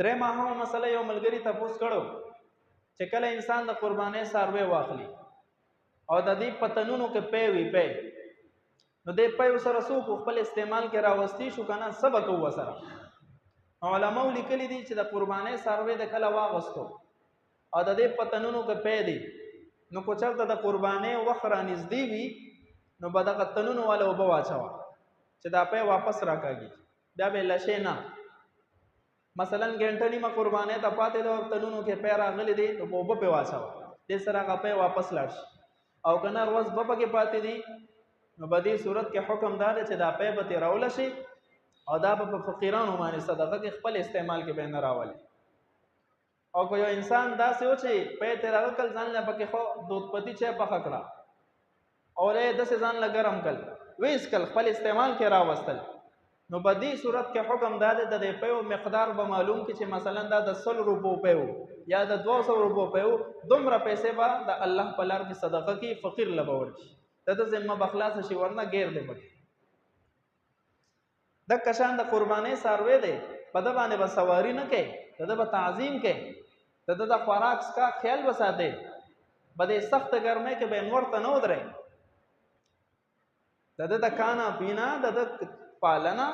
درې ماهمه مسله یو ملګري تپوس کړو چې کله انسان د قربانۍ څاروی واخلي او د دې پتنونو کې پی وي پی، نو دې پی سره څوک خپل استعمال کې راوستي شو کنه سبق و سره. علماء لیکلي دي چې د قربانۍ څاروی د کله واغستو او د دې پتنونو کې پی دي، نو کو چرته د قربانۍ وخت را نږدې وي نو به دغه تنونو والا اوبه واچوه چې دا پی واپس راکاږي، بیا به لشې نه. مثلا ګنټه نیمه قربانۍ ته پاتې ده او تنونو کې پی راغلی دی نو په اوبه پې واچوه، دې سره هغه پی واپس لاړ شي. او که نه روز به پکې پاتې دي نو په دې صورت کې حکم دا دی چې دا پی به تېروله شي او دا به په فقیرانو باندې صدقه کې خپل استعمال کې به نه راولي. او که یو انسان داسې و چې پی ترې راغکل ځان له پکې خو دود پتی چای پخه کړه او یې داسې ځان له ګرم کړ ویسکل خپل استعمال کې راوستل، نو په دې صورت کې حکم دا دی د دې پیو مقدار به معلوم کړي چې مثلا دا د 100 روپو پیو یا د 200 روپو پیو، دومره پیسې به د الله په لار کې صدقه کې فقیر له به ورکړي، د ده ذمه به خلاصه شي، ورنه غیر دی پکې. دکه شان د قربانۍ څاروی دی په ده باندې به سواري نه کوي، د ده به تعظیم کوي، د ده د خوراک څښاک خیال به ساتي، به دې سخته ګرمۍ کې به نور ته نه ودرئ، د ده د کانا پینا د ده پالنه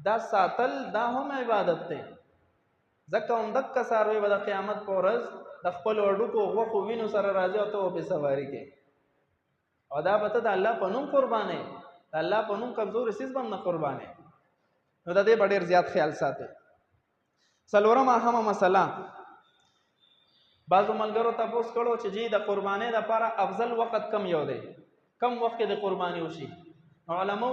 دا ساتل دا هم عبادت دی. ځکه همدکه څاروی به د قیامت په ورځ د خپلو هډوکو غوښو وینو سره راځي او ته به پې سواري کوي، او دا به ته د الله په نوم قربانې، د الله په نوم کمزوري څیز به هم نه قربانې، نو د دې به ډېر زیات خیال ساتئ. څلورمه اهمه مسله، بعضو ملګرو تپوس کړو چې جی د قربانۍ دپاره افضل وخت کم یو دی، کم وخت کې د قرباني وشي؟ علماء